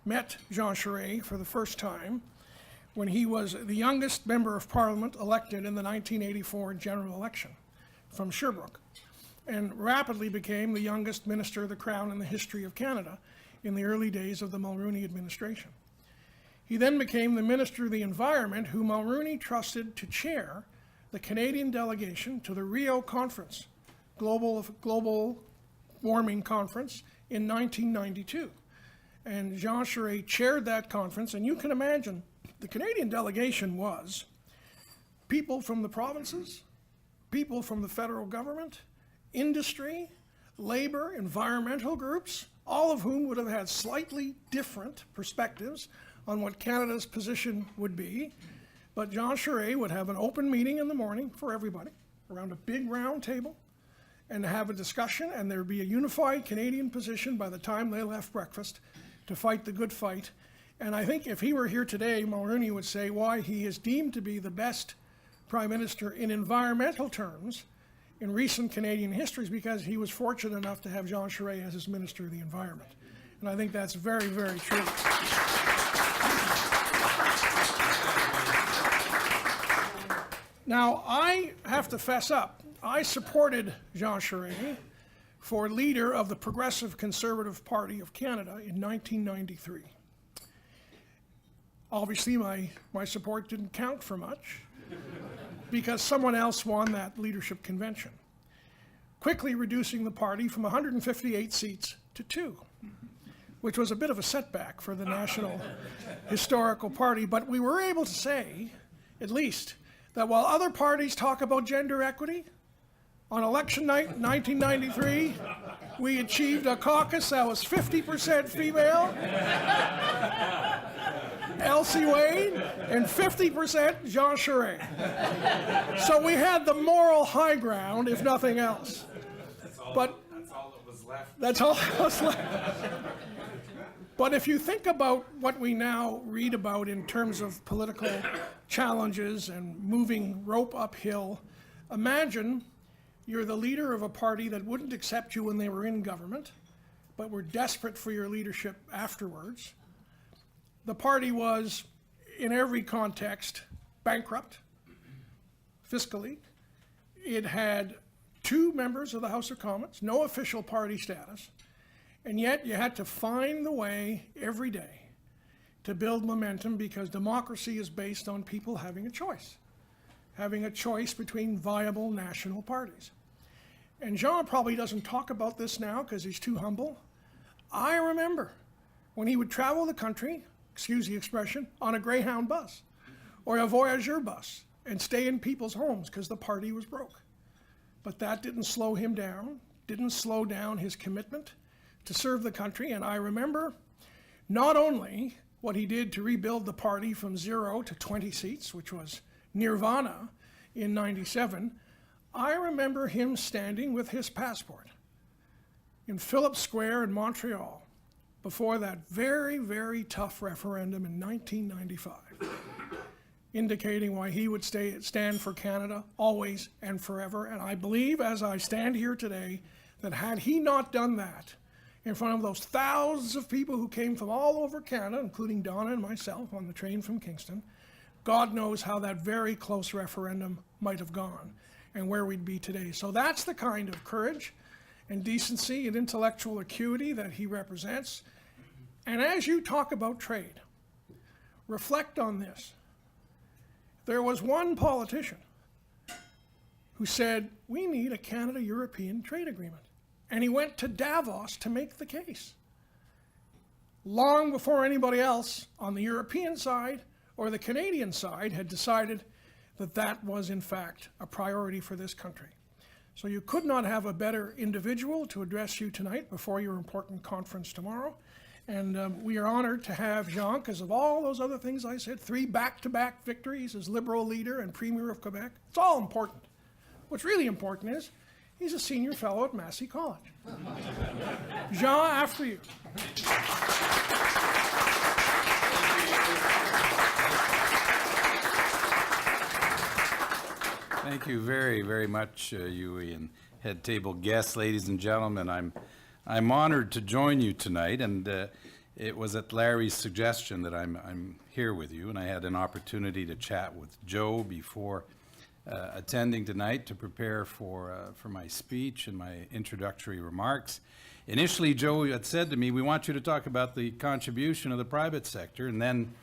met Jean Charest for the first time when he was the youngest member of Parliament elected in the 1984 general election from Sherbrooke, and rapidly became the youngest Minister of the Crown in the history of Canada in the early days of the Mulroney administration. He then became the Minister of the Environment, who Mulroney trusted to chair the Canadian delegation to the Rio Conference, global warming conference in 1992. And Jean Charest chaired that conference, and you can imagine the Canadian delegation was people from the provinces, people from the federal government, industry, labor, environmental groups, all of whom would have had slightly different perspectives on what Canada's position would be. But Jean Charest would have an open meeting in the morning for everybody around a big round table and have a discussion, and there would be a unified Canadian position by the time they left breakfast to fight the good fight. And I think if he were here today, Mulroney would say why he is deemed to be the best Prime Minister in environmental terms in recent Canadian history, is because he was fortunate enough to have Jean Charest as his Minister of the Environment. And I think that's very, very true. Now, I have to fess up. I supported Jean Charest for leader of the Progressive Conservative Party of Canada in 1993. Obviously, my support didn't count for much because someone else won that leadership convention, quickly reducing the party from 158 seats to 2, which was a bit of a setback for the National Historical Party. But we were able to say, at least, that while other parties talk about gender equity, on election night 1993, we achieved a caucus that was 50% female, Elsie Wade, and 50% Jean Charest. So we had the moral high ground, if nothing else. That's all that was left. That's all that was left. But if you think about what we now read about in terms of political challenges and moving rope uphill, imagine you're the leader of a party that wouldn't accept you when they were in government, but were desperate for your leadership afterwards. The party was, in every context, bankrupt, fiscally. It had 2 members of the House of Commons, no official party status, and yet you had to find the way every day to build momentum, because democracy is based on people having a choice between viable national parties. And Jean probably doesn't talk about this now because he's too humble. I remember when he would travel the country, excuse the expression, on a Greyhound bus or a Voyageur bus and stay in people's homes because the party was broke. But that didn't slow him down, didn't slow down his commitment to serve the country. And I remember not only what he did to rebuild the party from 0 to 20 seats, which was nirvana in '97, I remember him standing with his passport in Phillips Square in Montreal before that very, very tough referendum in 1995, indicating why he would stand for Canada always and forever. And I believe, as I stand here today, that had he not done that in front of those thousands of people who came from all over Canada, including Donna and myself on the train from Kingston, God knows how that very close referendum might have gone and where we'd be today. So that's the kind of courage and decency and intellectual acuity that he represents. And as you talk about trade, reflect on this. There was one politician who said, we need a Canada-European trade agreement. And he went to Davos to make the case, long before anybody else on the European side or the Canadian side had decided that that was, in fact, a priority for this country. So you could not have a better individual to address you tonight before your important conference tomorrow. And we are honored to have Jean, because of all those other things I said, 3 back-to-back victories as Liberal leader and Premier of Quebec. It's all important. What's really important is he's a senior fellow at Massey College. Jean, after you. Thank you very, very much, Yui and head table guests, ladies and gentlemen. I'm honored to join you tonight, and it was at Larry's suggestion that I'm here with you, and I had an opportunity to chat with Joe before attending tonight to prepare for my speech and my introductory remarks. Initially, Joe had said to me, we want you to talk about the contribution of the private sector, and then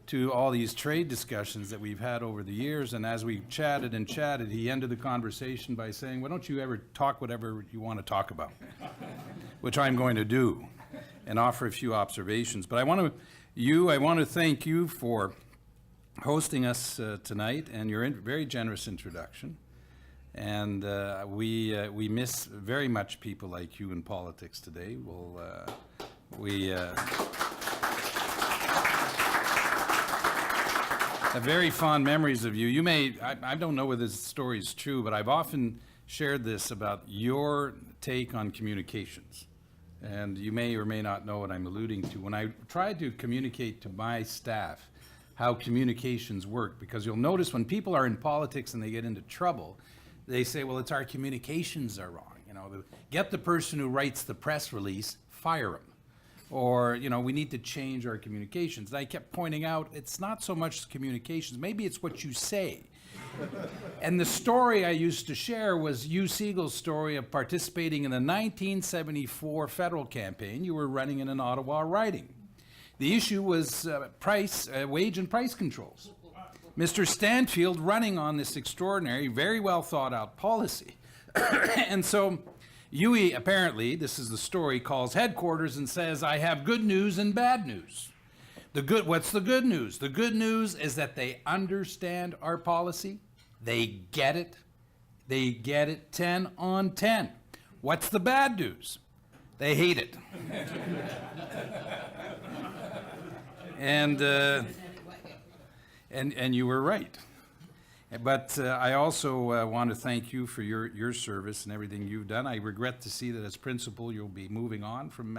to all these trade discussions that we've had over the years. And as we chatted and chatted, he ended the conversation by saying, why don't you ever talk whatever you want to talk about, which I'm going to do, and offer a few observations. But I want to thank you for hosting us tonight and your very generous introduction. And we miss very much people like you in politics today. We have very fond memories of you. You may, I don't know whether this story is true, but I've often shared this about your take on communications. And you may or may not know what I'm alluding to. When I tried to communicate to my staff how communications work, because you'll notice when people are in politics and they get into trouble, they say, well, it's our communications are wrong. You know, get the person who writes the press release, fire him. Or, you know, we need to change our communications. And I kept pointing out, it's not so much communications, maybe it's what you say. And the story I used to share was Hugh Siegel's story of participating in the 1974 federal campaign. You were running in an Ottawa riding. The issue was wage and price controls. Mr. Stanfield running on this extraordinary, very well thought out policy. And so Huey, apparently, this is the story, calls headquarters and says, I have good news and bad news. What's the good news? The good news is that they understand our policy. They get it. They get it 10 on 10. What's the bad news? They hate it. And you were right. But I also want to thank you for your service and everything you've done. I regret to see that as principal you'll be moving on from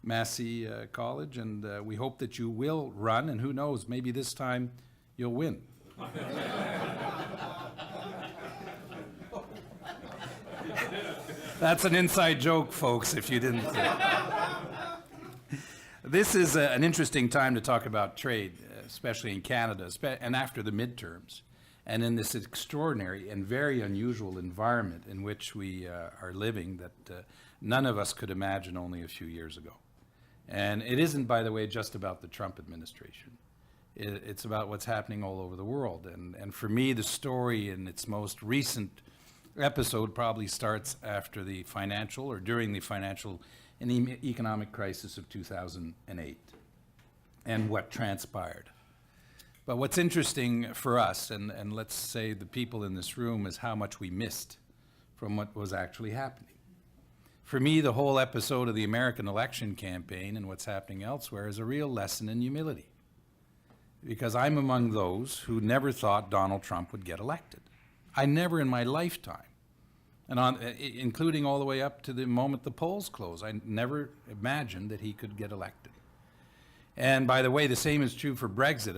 Massey College, and we hope that you will run, and who knows, maybe this time you'll win. That's an inside joke, folks, if you didn't. This is an interesting time to talk about trade, especially in Canada, and after the midterms, and in this extraordinary and very unusual environment in which we are living that none of us could imagine only a few years ago. And it isn't, by the way, just about the Trump administration. It's about what's happening all over the world. And for me, the story in its most recent episode probably starts after the financial or during the financial and economic crisis of 2008 and what transpired. But what's interesting for us, and let's say the people in this room, is how much we missed from what was actually happening. For me, the whole episode of the American election campaign and what's happening elsewhere is a real lesson in humility. Because I'm among those who never thought Donald Trump would get elected. I never in my lifetime, and including all the way up to the moment the polls closed, I never imagined that he could get elected. And by the way, the same is true for Brexit.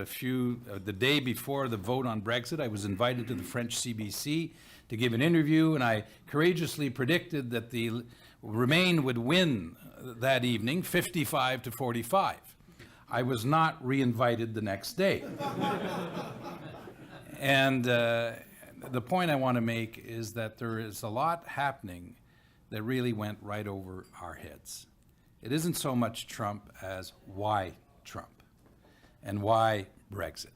The day before the vote on Brexit, I was invited to the French CBC to give an interview, and I courageously predicted that the Remain would win that evening, 55 to 45. I was not re-invited the next day. And the point I want to make is that there is a lot happening that really went right over our heads. It isn't so much Trump as why Trump and why Brexit.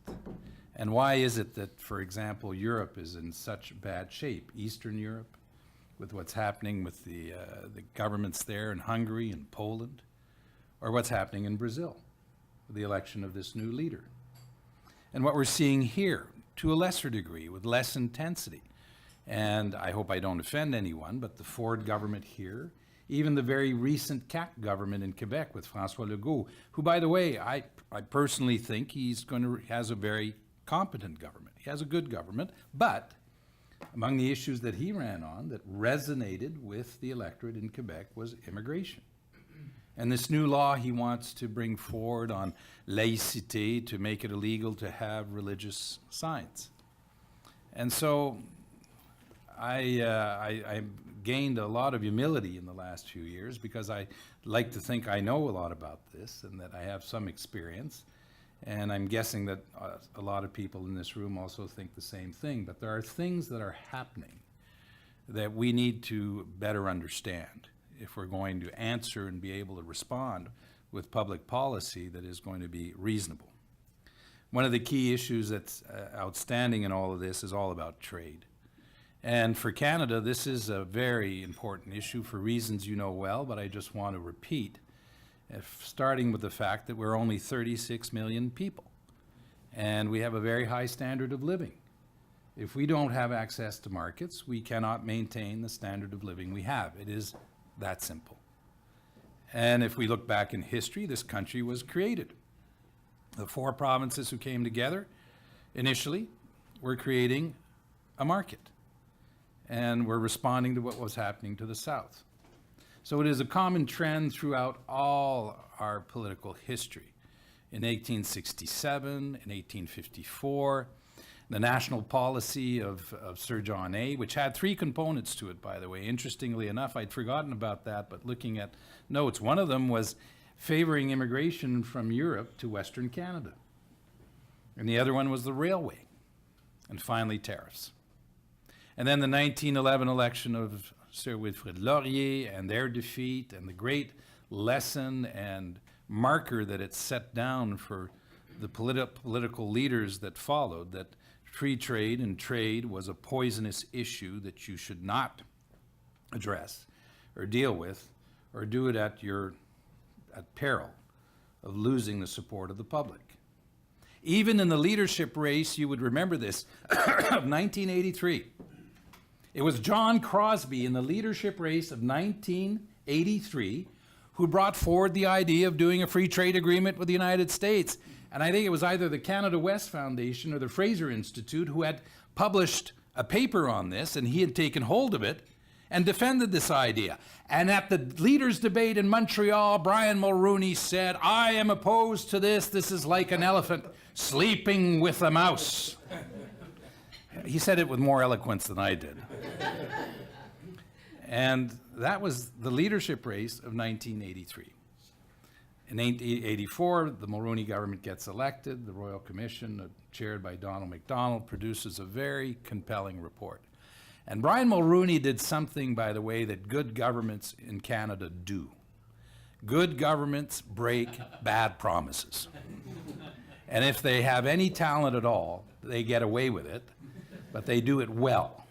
And why is it that, for example, Europe is in such bad shape, Eastern Europe, with what's happening with the governments there in Hungary and Poland, or what's happening in Brazil, with the election of this new leader. And what we're seeing here, to a lesser degree, with less intensity. And I hope I don't offend anyone, but the Ford government here, even the very recent CAQ government in Quebec with François Legault, who, by the way, I personally think has a very competent government. He has a good government, but among the issues that he ran on that resonated with the electorate in Quebec was immigration. And this new law he wants to bring forward on laïcité to make it illegal to have religious signs. And so I gained a lot of humility in the last few years because I like to think I know a lot about this and that I have some experience. And I'm guessing that a lot of people in this room also think the same thing. But there are things that are happening that we need to better understand if we're going to answer and be able to respond with public policy that is going to be reasonable. One of the key issues that's outstanding in all of this is all about trade. And for Canada, this is a very important issue for reasons you know well, but I just want to repeat, starting with the fact that we're only 36 million people, and we have a very high standard of living. If we don't have access to markets, we cannot maintain the standard of living we have. It is that simple. And if we look back in history, this country was created. The 4 provinces who came together initially were creating a market, and were responding to what was happening to the south. So it is a common trend throughout all our political history. In 1867, in 1854, the national policy of Sir John A., which had 3 components to it, by the way. Interestingly enough, I'd forgotten about that, but looking at notes, one of them was favoring immigration from Europe to Western Canada. And the other one was the railway. And finally, tariffs. And then the 1911 election of Sir Wilfrid Laurier and their defeat, and the great lesson and marker that it set down for the political leaders that followed, that free trade and trade was a poisonous issue that you should not address or deal with, or do it at peril of losing the support of the public. Even in the leadership race, you would remember this, of 1983. It was John Crosby in the leadership race of 1983 who brought forward the idea of doing a free trade agreement with the United States. And I think it was either the Canada-West Foundation or the Fraser Institute who had published a paper on this, and he had taken hold of it and defended this idea. And at the leaders' debate in Montreal, Brian Mulroney said, "I am opposed to this. This is like an elephant sleeping with a mouse." He said it with more eloquence than I did. And that was the leadership race of 1983. In 1984, the Mulroney government gets elected. The Royal Commission, chaired by Donald MacDonald, produces a very compelling report. And Brian Mulroney did something, by the way, that good governments in Canada do. Good governments break bad promises. And if they have any talent at all, they get away with it, but they do it well.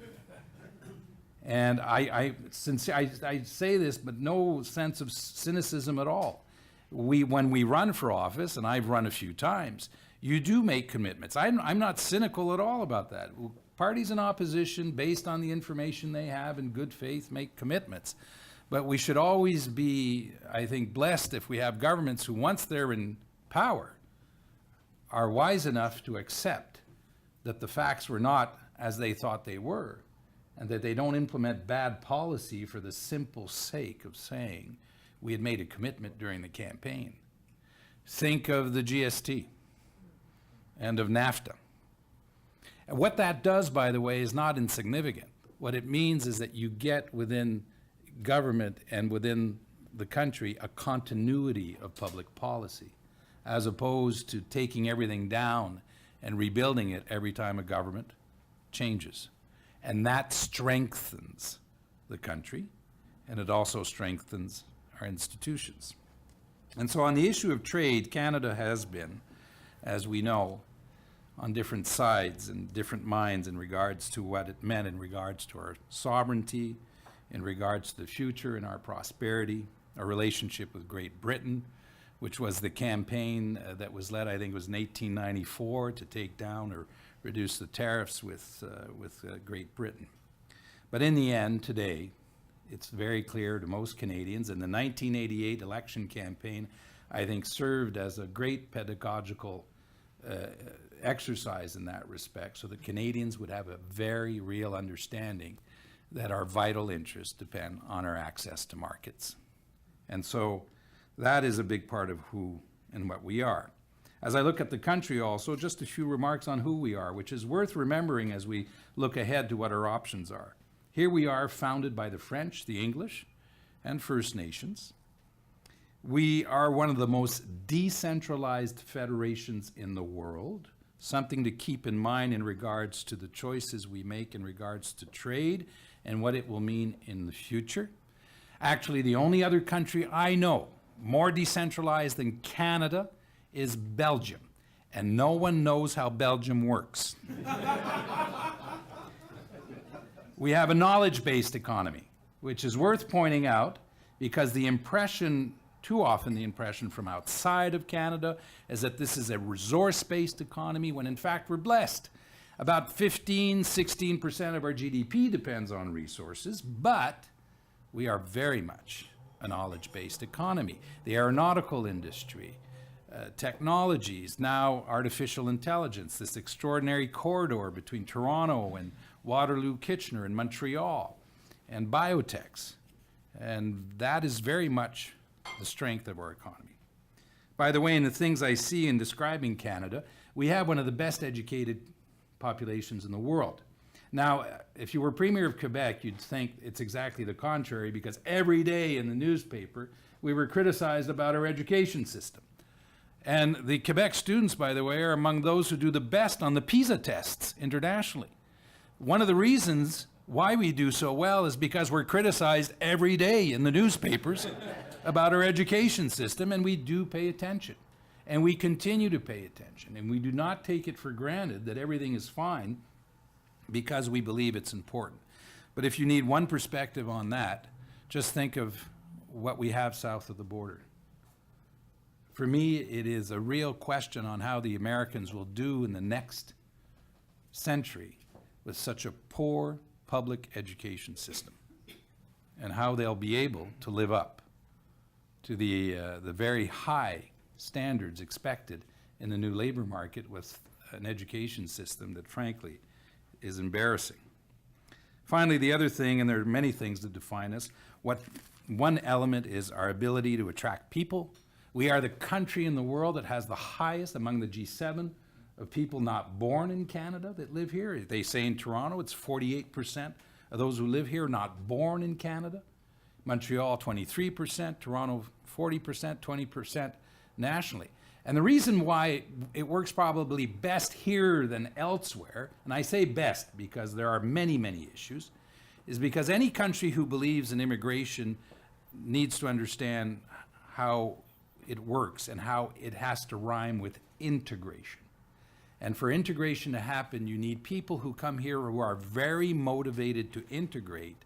And I say this, but no sense of cynicism at all. When we run for office, and I've run a few times, you do make commitments. I'm not cynical at all about that. Parties in opposition, based on the information they have in good faith, make commitments. But we should always be, I think, blessed if we have governments who, once they're in power, are wise enough to accept that the facts were not as they thought they were, and that they don't implement bad policy for the simple sake of saying we had made a commitment during the campaign. Think of the GST and of NAFTA. And what that does, by the way, is not insignificant. What it means is that you get within government and within the country a continuity of public policy, as opposed to taking everything down and rebuilding it every time a government changes. And that strengthens the country, and it also strengthens our institutions. And so on the issue of trade, Canada has been, as we know, on different sides and different minds in regards to what it meant in regards to our sovereignty, in regards to the future and our prosperity, our relationship with Great Britain, which was the campaign that was led, I think it was in 1894, to take down or reduce the tariffs with Great Britain. But in the end, today, it's very clear to most Canadians, and the 1988 election campaign, I think, served as a great pedagogical exercise in that respect, so that Canadians would have a very real understanding that our vital interests depend on our access to markets. And so that is a big part of who and what we are. As I look at the country also, just a few remarks on who we are, which is worth remembering as we look ahead to what our options are. Here we are, founded by the French, the English, and First Nations. We are one of the most decentralized federations in the world, something to keep in mind in regards to the choices we make in regards to trade and what it will mean in the future. Actually, the only other country I know more decentralized than Canada is Belgium, and no one knows how Belgium works. We have a knowledge-based economy, which is worth pointing out because the impression, too often the impression from outside of Canada, is that this is a resource-based economy when in fact we're blessed. About 16% of our GDP depends on resources, but we are very much a knowledge-based economy. The aeronautical industry, technologies, now artificial intelligence, this extraordinary corridor between Toronto and Waterloo, Kitchener, and Montreal, and biotechs. And that is very much the strength of our economy. By the way, in the things I see in describing Canada, we have one of the best educated populations in the world. Now, if you were Premier of Quebec, you'd think it's exactly the contrary, because every day in the newspaper, we were criticized about our education system. And the Quebec students, by the way, are among those who do the best on the PISA tests internationally. One of the reasons why we do so well is because we're criticized every day in the newspapers about our education system, and we do pay attention. And we continue to pay attention, and we do not take it for granted that everything is fine because we believe it's important. But if you need one perspective on that, just think of what we have south of the border. For me, it is a real question on how the Americans will do in the next century with such a poor public education system, and how they'll be able to live up to the very high standards expected in the new labor market with an education system that frankly is embarrassing. Finally, the other thing, and there are many things that define us, one element is our ability to attract people. We are the country in the world that has the highest among the G7 of people not born in Canada that live here. They say in Toronto it's 48% of those who live here not born in Canada. Montreal 23%, Toronto 40%, 20% nationally. And the reason why it works probably best here than elsewhere, and I say best because there are many, many issues, is because any country who believes in immigration needs to understand how it works and how it has to rhyme with integration. And for integration to happen, you need people who come here who are very motivated to integrate,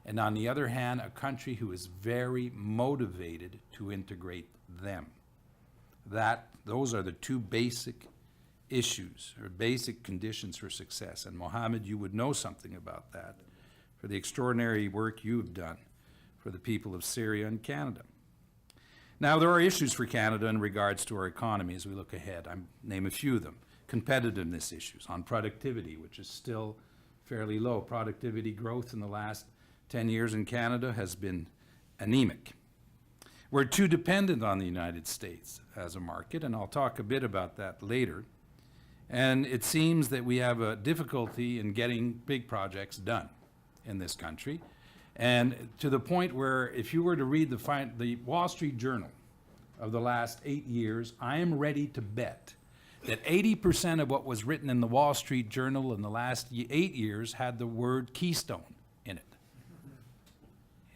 and on the other hand, a country who is very motivated to integrate them. Those are the two basic issues or basic conditions for success. And Mohammed, you would know something about that for the extraordinary work you've done for the people of Syria and Canada. Now, there are issues for Canada in regards to our economy as we look ahead. I'll name a few of them. Competitiveness issues on productivity, which is still fairly low. Productivity growth in the last 10 years in Canada has been anemic. We're too dependent on the United States as a market, and I'll talk a bit about that later. And it seems that we have a difficulty in getting big projects done in this country. And to the point where if you were to read the Wall Street Journal of the last 8 years, I am ready to bet that 80% of what was written in the Wall Street Journal in the last 8 years had the word Keystone in it.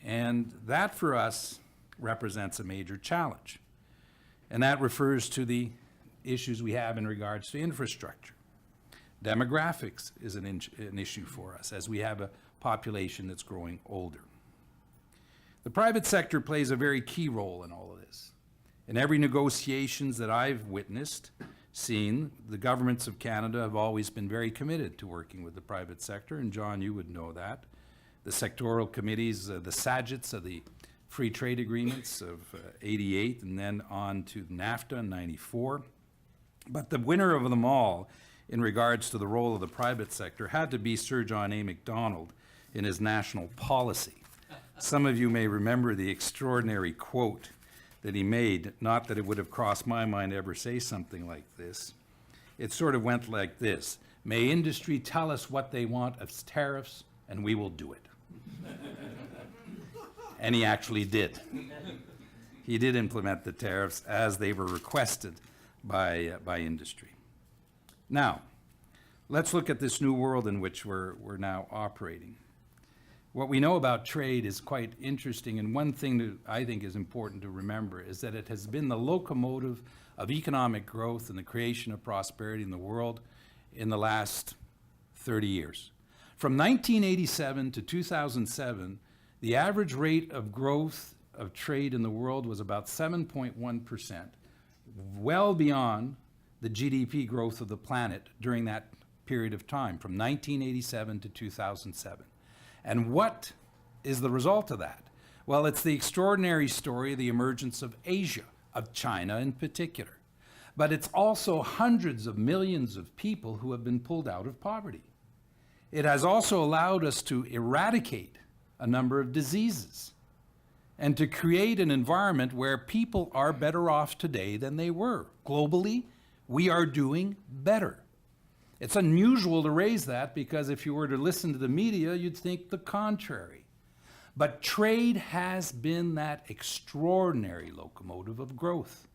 And that for us represents a major challenge. And that refers to the issues we have in regards to infrastructure. Demographics is an issue for us as we have a population that's growing older. The private sector plays a very key role in all of this. In every negotiations that I've witnessed, seen, the governments of Canada have always been very committed to working with the private sector, and John, you would know that. The sectoral committees, the SAGITs of the free trade agreements of 88 and then on to NAFTA in 94. But the winner of them all in regards to the role of the private sector had to be Sir John A. Macdonald in his national policy. Some of you may remember the extraordinary quote that he made, not that it would have crossed my mind to ever say something like this. It sort of went like this: may industry tell us what they want as tariffs, and we will do it. And he actually did. He did implement the tariffs as they were requested by industry. Now, let's look at this new world in which we're now operating. What we know about trade is quite interesting, and one thing that I think is important to remember is that it has been the locomotive of economic growth and the creation of prosperity in the world in the last 30 years. From 1987 to 2007, the average rate of growth of trade in the world was about 7.1%, well beyond the GDP growth of the planet during that period of time, from 1987 to 2007. And what is the result of that? Well, it's the extraordinary story of the emergence of Asia, of China in particular. But it's also hundreds of millions of people who have been pulled out of poverty. It has also allowed us to eradicate a number of diseases and to create an environment where people are better off today than they were. Globally, we are doing better. It's unusual to raise that because if you were to listen to the media, you'd think the contrary. But trade has been that extraordinary locomotive of growth,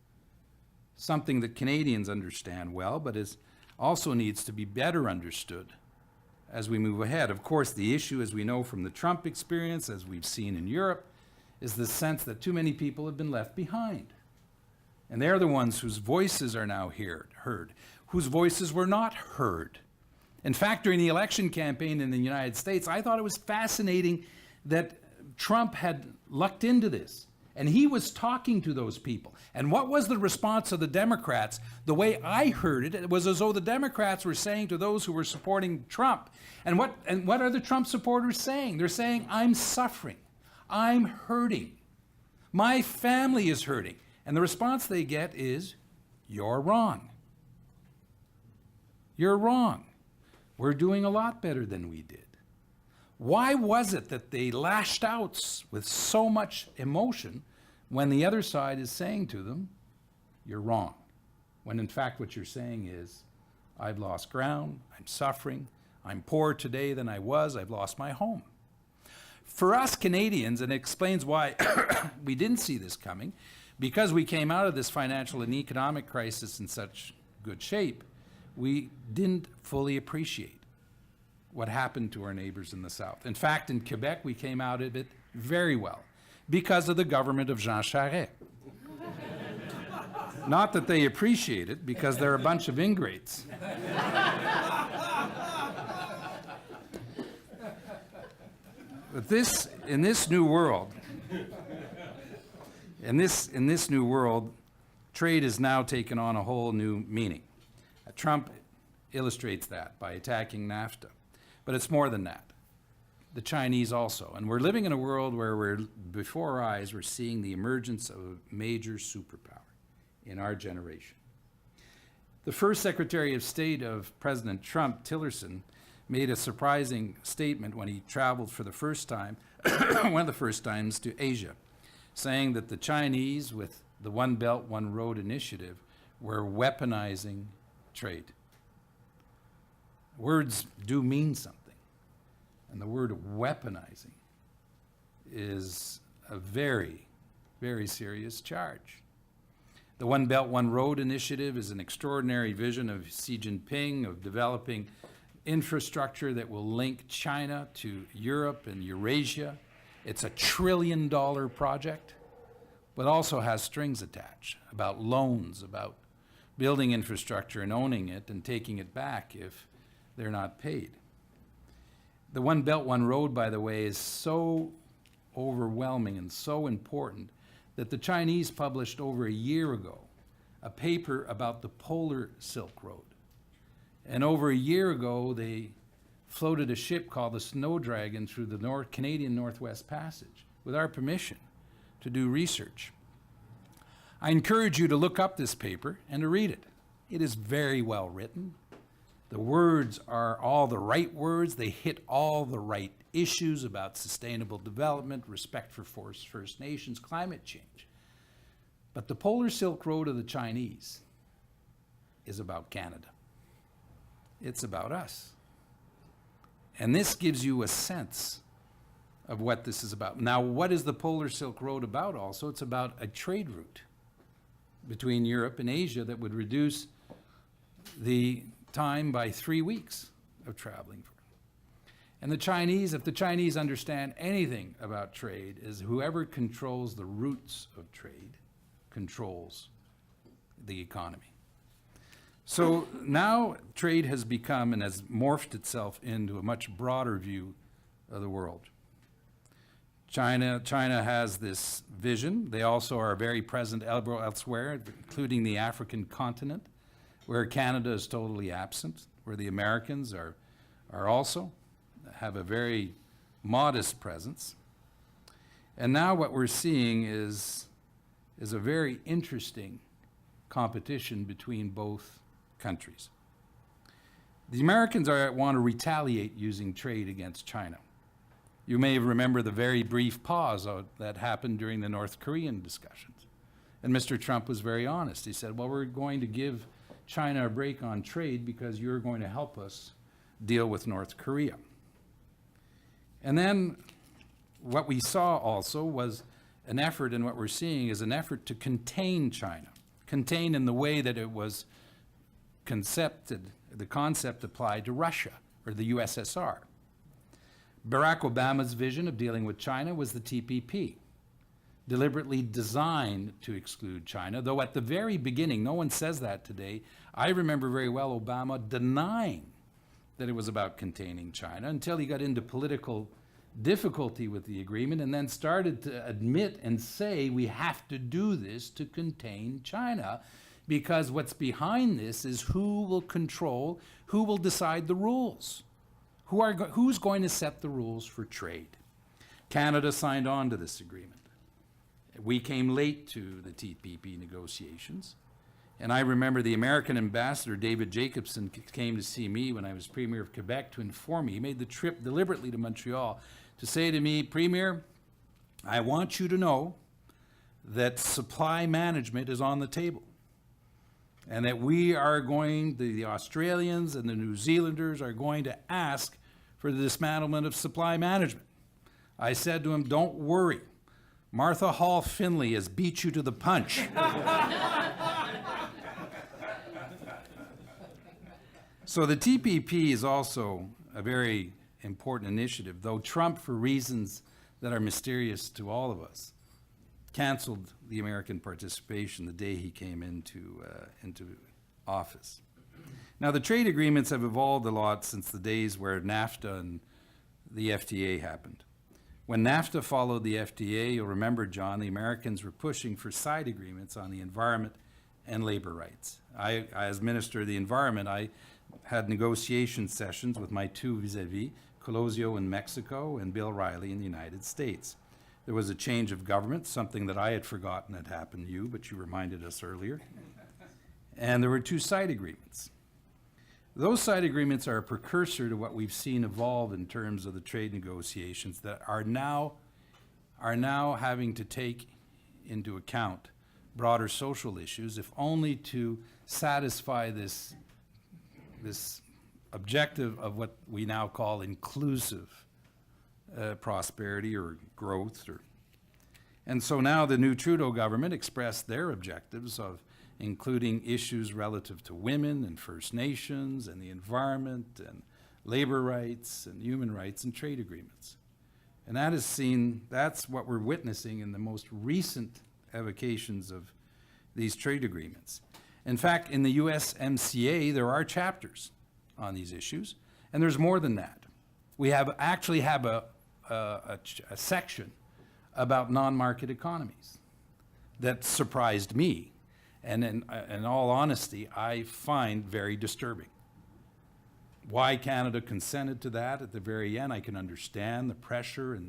something that Canadians understand well, but also needs to be better understood as we move ahead. Of course, the issue, as we know from the Trump experience, as we've seen in Europe, is the sense that too many people have been left behind. And they're the ones whose voices are now heard, whose voices were not heard. In fact, during the election campaign in the United States, I thought it was fascinating that Trump had lucked into this. And he was talking to those people. And what was the response of the Democrats? The way I heard it, it was as though the Democrats were saying to those who were supporting Trump, and what are the Trump supporters saying? They're saying, I'm suffering. I'm hurting. My family is hurting. And the response they get is, you're wrong. You're wrong. We're doing a lot better than we did. Why was it that they lashed out with so much emotion when the other side is saying to them, you're wrong? When in fact what you're saying is, I've lost ground, I'm suffering, I'm poorer today than I was, I've lost my home. For us Canadians, and it explains why we didn't see this coming, because we came out of this financial and economic crisis in such good shape, we didn't fully appreciate what happened to our neighbors in the South. In fact, in Quebec, we came out of it very well because of the government of Jean Charest. Not that they appreciate it, because they're a bunch of ingrates. But in this new world, trade has now taken on a whole new meaning. Trump illustrates that by attacking NAFTA. But it's more than that. The Chinese also. And we're living in a world where before our eyes, we're seeing the emergence of a major superpower in our generation. The first Secretary of State of President Trump, Tillerson, made a surprising statement when he traveled for the first time, one of the first times, to Asia, saying that the Chinese, with the One Belt, One Road initiative, were weaponizing trade. Words do mean something. And the word weaponizing is a very, very serious charge. The One Belt, One Road initiative is an extraordinary vision of Xi Jinping of developing infrastructure that will link China to Europe and Eurasia. It's a $1 trillion project, but also has strings attached about loans, about building infrastructure and owning it and taking it back if they're not paid. The One Belt, One Road, by the way, is so overwhelming and so important that the Chinese published over a year ago a paper about the Polar Silk Road. And over a year ago, they floated a ship called the Snow Dragon through the Canadian Northwest Passage with our permission to do research. I encourage you to look up this paper and to read it. It is very well written. The words are all the right words. They hit all the right issues about sustainable development, respect for First Nations, climate change. But the Polar Silk Road of the Chinese is about Canada. It's about us. And this gives you a sense of what this is about. Now, what is the Polar Silk Road about also? It's about a trade route between Europe and Asia that would reduce the time by 3 weeks of traveling. And the Chinese, if the Chinese understand anything about trade, is whoever controls the routes of trade controls the economy. So now trade has become and has morphed itself into a much broader view of the world. China has this vision. They also are very present elsewhere, including the African continent, where Canada is totally absent, where the Americans are also have a very modest presence. And now what we're seeing is a very interesting competition between both countries. The Americans want to retaliate using trade against China. You may remember the very brief pause that happened during the North Korean discussions. And Mr. Trump was very honest. He said, well, we're going to give China a break on trade because you're going to help us deal with North Korea. And then what we saw also was an effort, and what we're seeing is an effort to contain China. Contain in the way that it was concepted, the concept applied to Russia or the USSR. Barack Obama's vision of dealing with China was the TPP, deliberately designed to exclude China, though at the very beginning, no one says that today. I remember very well Obama denying that it was about containing China until he got into political difficulty with the agreement and then started to admit and say we have to do this to contain China, because what's behind this is who will control, who will decide the rules. Who's going to set the rules for trade? Canada signed on to this agreement. We came late to the TPP negotiations. And I remember the American ambassador, David Jacobson, came to see me when I was Premier of Quebec to inform me. He made the trip deliberately to Montreal to say to me, Premier, I want you to know that supply management is on the table. And that we are going, the Australians and the New Zealanders are going to ask for the dismantlement of supply management. I said to him, don't worry. Martha Hall Finley has beat you to the punch. So the TPP is also a very important initiative, though Trump, for reasons that are mysterious to all of us, canceled the American participation the day he came into office. Now, the trade agreements have evolved a lot since the days where NAFTA and the FTA happened. When NAFTA followed the FTA, you'll remember, John, the Americans were pushing for side agreements on the environment and labor rights. As Minister of the Environment, I had negotiation sessions with my two vis-a-vis, Colosio in Mexico and Bill Riley in the United States. There was a change of government, something that I had forgotten had happened to you, but you reminded us earlier. And there were two side agreements. Those side agreements are a precursor to what we've seen evolve in terms of the trade negotiations that are now having to take into account broader social issues, if only to satisfy this objective of what we now call inclusive prosperity or growth. And so now the new Trudeau government expressed their objectives of including issues relative to women and First Nations and the environment and labor rights and human rights and trade agreements. And that's what we're witnessing in the most recent evocations of these trade agreements. In fact, in the USMCA, there are chapters on these issues, and there's more than that. We actually have a section about non-market economies that surprised me, and in all honesty, I find very disturbing. Why Canada consented to that at the very end, I can understand the pressure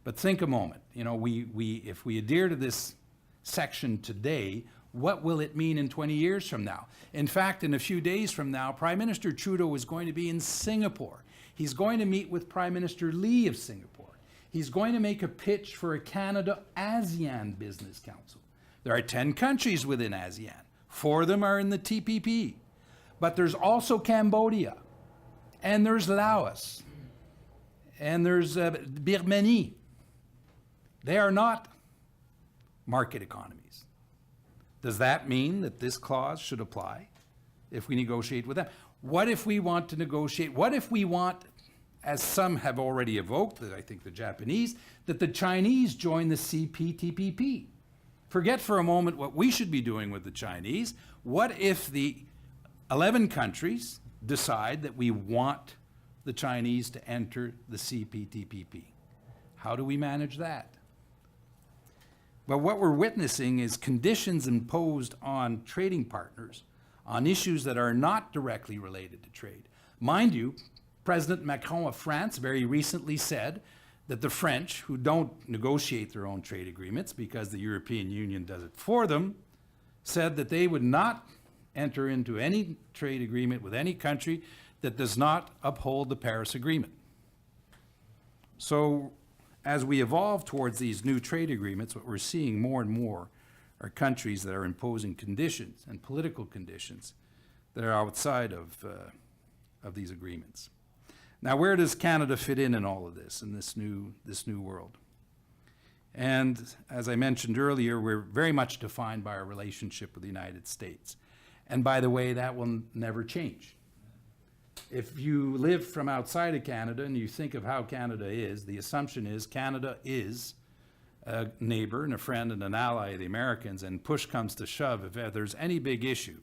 but think a moment. You know, if we adhere to this section today, what will it mean in 20 years from now? In fact, in a few days from now, Prime Minister Trudeau is going to be in Singapore. He's going to meet with Prime Minister Lee of Singapore. He's going to make a pitch for a Canada-ASEAN Business Council. There are 10 countries within ASEAN. 4 of them are in the TPP. But there's also Cambodia, and there's Laos, and there's Birmanie. They are not market economies. Does that mean that this clause should apply if we negotiate with them? What if we want to negotiate? What if we want, as some have already evoked, that I think the Japanese, that the Chinese join the CPTPP? Forget for a moment what we should be doing with the Chinese. What if the 11 countries decide that we want the Chinese to enter the CPTPP? How do we manage that? But what we're witnessing is conditions imposed on trading partners on issues that are not directly related to trade. Mind you, President Macron of France very recently said that the French, who don't negotiate their own trade agreements because the European Union does it for them, said that they would not enter into any trade agreement with any country that does not uphold the Paris Agreement. So as we evolve towards these new trade agreements, what we're seeing more and more are countries that are imposing conditions and political conditions that are outside of these agreements. Now, where does Canada fit in all of this, in this new world? And as I mentioned earlier, we're very much defined by our relationship with the United States. And by the way, that will never change. If you live from outside of Canada and you think of how Canada is, the assumption is Canada is a neighbor and a friend and an ally of the Americans, and push comes to shove, if there's any big issue,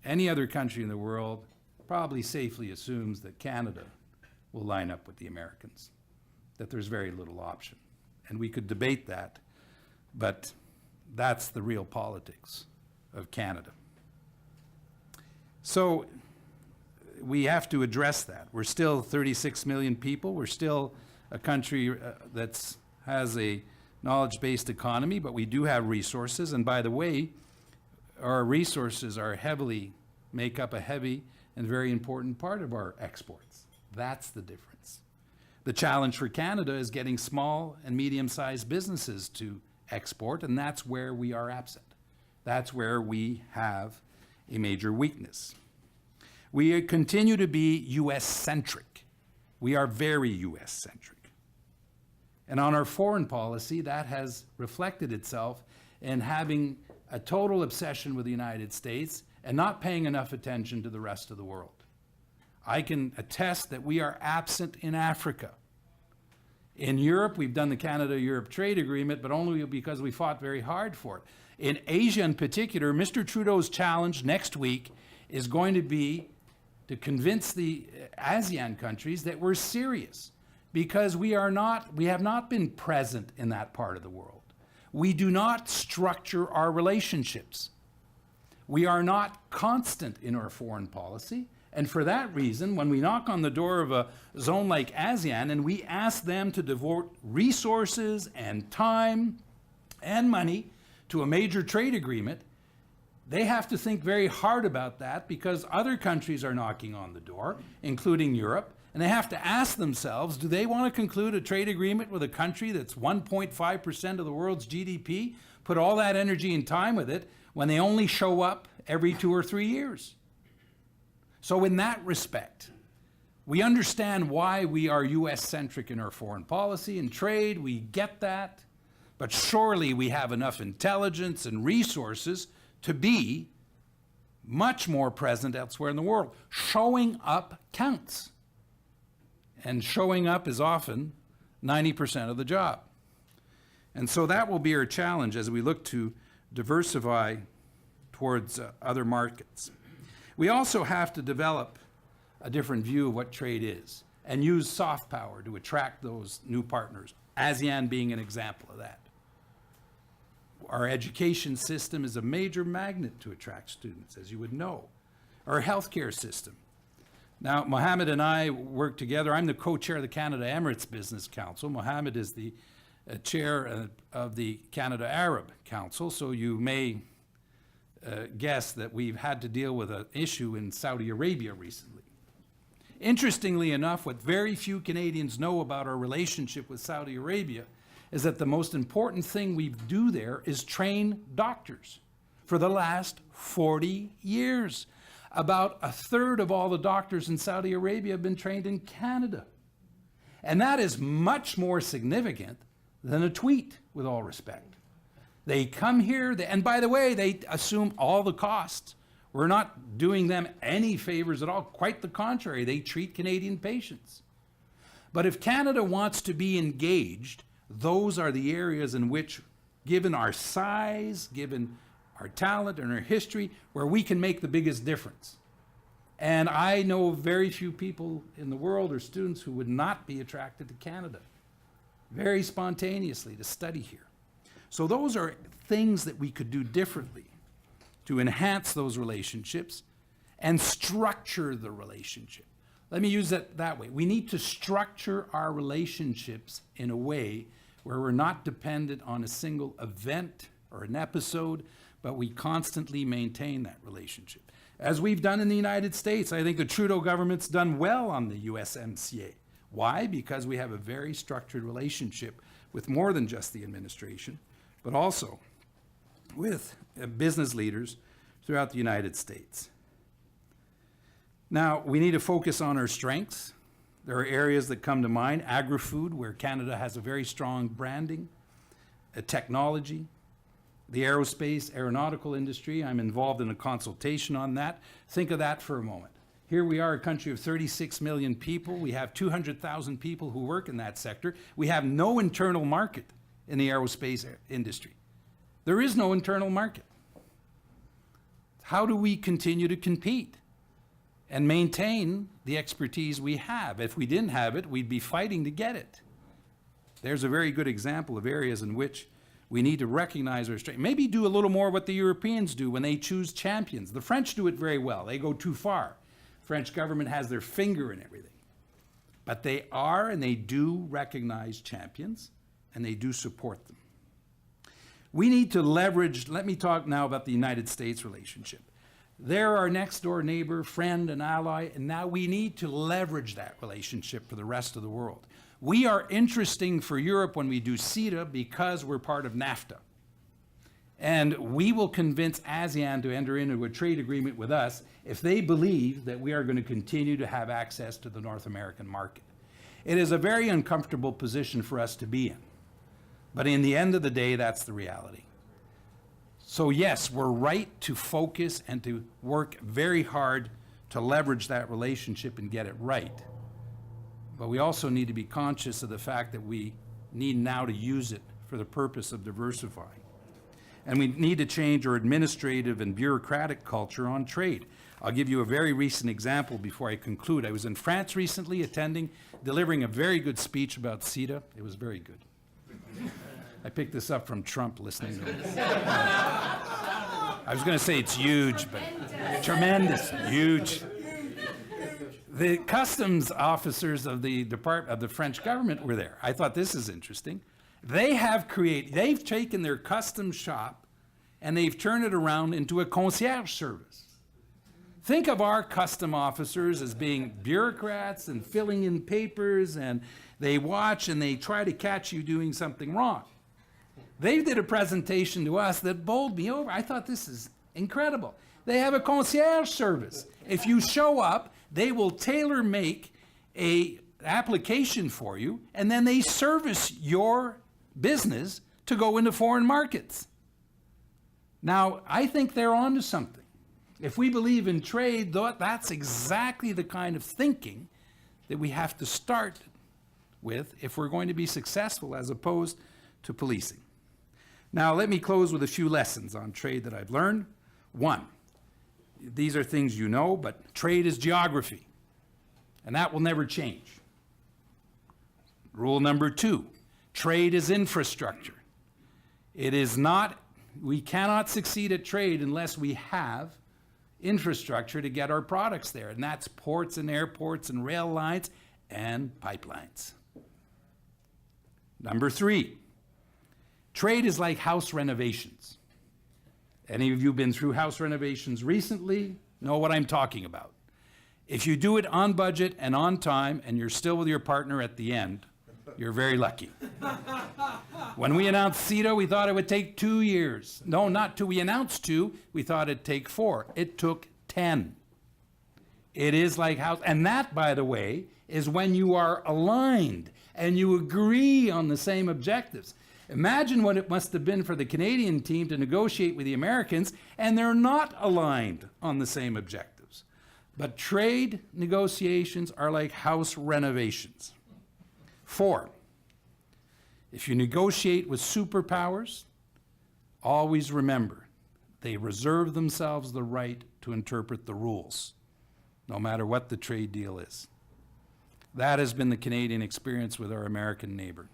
any other country in the world probably safely assumes that Canada will line up with the Americans, that there's very little option. And we could debate that, but that's the real politics of Canada. So we have to address that. We're still 36 million people. We're still a country that has a knowledge-based economy, but we do have resources. And by the way, our resources make up a heavy and very important part of our exports. That's the difference. The challenge for Canada is getting small and medium-sized businesses to export, and that's where we are absent. That's where we have a major weakness. We continue to be US-centric. We are very US-centric. And on our foreign policy, that has reflected itself in having a total obsession with the United States and not paying enough attention to the rest of the world. I can attest that we are absent in Africa. In Europe, we've done the Canada-Europe trade agreement, but only because we fought very hard for it. In Asia in particular, Mr. Trudeau's challenge next week is going to be to convince the ASEAN countries that we're serious, because we have not been present in that part of the world. We do not structure our relationships. We are not constant in our foreign policy. And for that reason, when we knock on the door of a zone like ASEAN and we ask them to devote resources and time and money to a major trade agreement, they have to think very hard about that, because other countries are knocking on the door, including Europe, and they have to ask themselves, do they want to conclude a trade agreement with a country that's 1.5% of the world's GDP, put all that energy and time with it, when they only show up every 2 or 3 years? So in that respect, we understand why we are US-centric in our foreign policy and trade. We get that. But surely we have enough intelligence and resources to be much more present elsewhere in the world. Showing up counts. And showing up is often 90% of the job. And so that will be our challenge as we look to diversify towards other markets. We also have to develop a different view of what trade is and use soft power to attract those new partners, ASEAN being an example of that. Our education system is a major magnet to attract students, as you would know. Our healthcare system. Now, Mohammed and I work together. I'm the co-chair of the Canada Emirates Business Council. Mohammed is the chair of the Canada Arab Council, so you may guess that we've had to deal with an issue in Saudi Arabia recently. Interestingly enough, what very few Canadians know about our relationship with Saudi Arabia is that the most important thing we do there is train doctors. For the last 40 years, about a third of all the doctors in Saudi Arabia have been trained in Canada. And that is much more significant than a tweet, with all respect. They come here, and by the way, they assume all the costs. We're not doing them any favors at all. Quite the contrary, they treat Canadian patients. But if Canada wants to be engaged, those are the areas in which, given our size, given our talent and our history, where we can make the biggest difference. And I know very few people in the world or students who would not be attracted to Canada very spontaneously to study here. So those are things that we could do differently to enhance those relationships and structure the relationship. Let me use it that way. We need to structure our relationships in a way where we're not dependent on a single event or an episode, but we constantly maintain that relationship. As we've done in the United States, I think the Trudeau government's done well on the USMCA. Why? Because we have a very structured relationship with more than just the administration, but also with business leaders throughout the United States. Now, we need to focus on our strengths. There are areas that come to mind: agri-food, where Canada has a very strong branding, technology, the aerospace, aeronautical industry. I'm involved in a consultation on that. Think of that for a moment. Here we are, a country of 36 million people. We have 200,000 people who work in that sector. We have no internal market in the aerospace industry. There is no internal market. How do we continue to compete and maintain the expertise we have? If we didn't have it, we'd be fighting to get it. There's a very good example of areas in which we need to recognize our strength. Maybe do a little more what the Europeans do when they choose champions. The French do it very well. They go too far. French government has their finger in everything. But they are and they do recognize champions, and they do support them. We need to leverage, let me talk now about the United States relationship. They're our next door neighbor, friend, and ally, and now we need to leverage that relationship for the rest of the world. We are interesting for Europe when we do CETA because we're part of NAFTA. And we will convince ASEAN to enter into a trade agreement with us if they believe that we are going to continue to have access to the North American market. It is a very uncomfortable position for us to be in. But in the end of the day, that's the reality. So yes, we're right to focus and to work very hard to leverage that relationship and get it right. But we also need to be conscious of the fact that we need now to use it for the purpose of diversifying. And we need to change our administrative and bureaucratic culture on trade. I'll give you a very recent example before I conclude. I was in France recently delivering a very good speech about CETA. It was very good. I picked this up from Trump listening to it. I was going to say it's huge, but tremendous, huge. The customs officers of the French government were there. I thought this is interesting. They've taken their customs shop and they've turned it around into a concierge service. Think of our custom officers as being bureaucrats and filling in papers, and they watch and they try to catch you doing something wrong. They did a presentation to us that bowled me over. I thought this is incredible. They have a concierge service. If you show up, they will tailor-make an application for you, and then they service your business to go into foreign markets. Now, I think they're onto something. If we believe in trade, that's exactly the kind of thinking that we have to start with if we're going to be successful as opposed to policing. Now, let me close with a few lessons on trade that I've learned. One, these are things you know, but trade is geography, and that will never change. Rule number 2, trade is infrastructure. We cannot succeed at trade unless we have infrastructure to get our products there, and that's ports and airports and rail lines and pipelines. Number 3, trade is like house renovations. Any of you been through house renovations recently know what I'm talking about. If you do it on budget and on time and you're still with your partner at the end, you're very lucky. When we announced CETA, we thought it would take 2 years. No, not 2. We announced 2. We thought it'd take 4. It took 10. It is like house. And that, by the way, is when you are aligned and you agree on the same objectives. Imagine what it must have been for the Canadian team to negotiate with the Americans and they're not aligned on the same objectives. But trade negotiations are like house renovations. 4, if you negotiate with superpowers, always remember, they reserve themselves the right to interpret the rules, no matter what the trade deal is. That has been the Canadian experience with our American neighbor.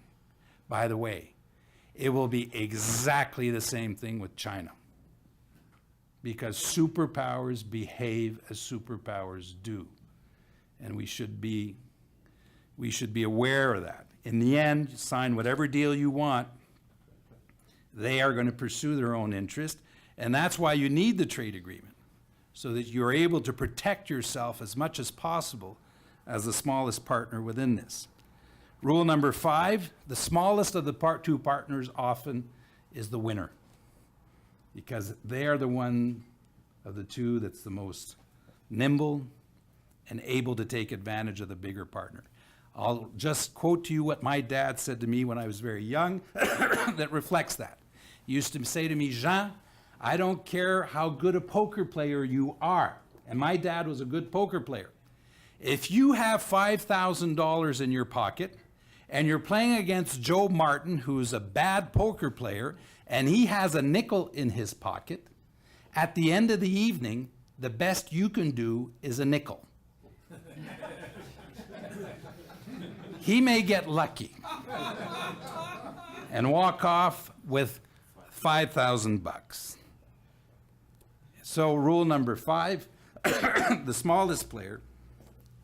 By the way, it will be exactly the same thing with China, because superpowers behave as superpowers do, and we should be aware of that. In the end, you sign whatever deal you want. They are going to pursue their own interest, and that's why you need the trade agreement, so that you're able to protect yourself as much as possible as the smallest partner within this. Rule number 5, the smallest of the two partners often is the winner, because they are the one of the two that's the most nimble and able to take advantage of the bigger partner. I'll just quote to you what my dad said to me when I was very young that reflects that. He used to say to me, Jean, I don't care how good a poker player you are. And my dad was a good poker player. If you have $5,000 in your pocket and you're playing against Joe Martin, who's a bad poker player, and he has a nickel in his pocket, at the end of the evening, the best you can do is a nickel. He may get lucky and walk off with $5,000. So rule number 5, the smallest player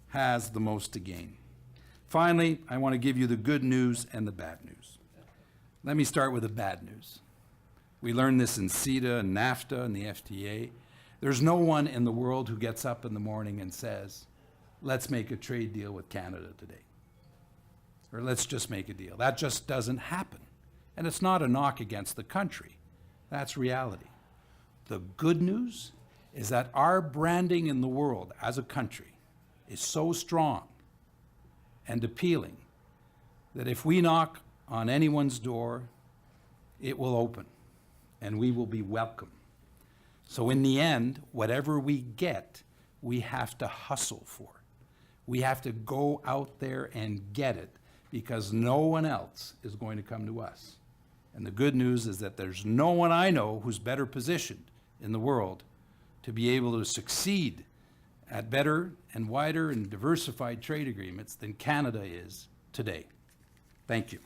has the most to gain. Finally, I want to give you the good news and the bad news. Let me start with the bad news. We learned this in CETA and NAFTA and the FTA. There's no one in the world who gets up in the morning and says, let's make a trade deal with Canada today. Or let's just make a deal. That just doesn't happen. And it's not a knock against the country. That's reality. The good news is that our branding in the world as a country is so strong and appealing that if we knock on anyone's door, it will open and we will be welcome. So in the end, whatever we get, we have to hustle for. We have to go out there and get it, because no one else is going to come to us. And the good news is that there's no one I know who's better positioned in the world to be able to succeed at better and wider and diversified trade agreements than Canada is today. Thank you.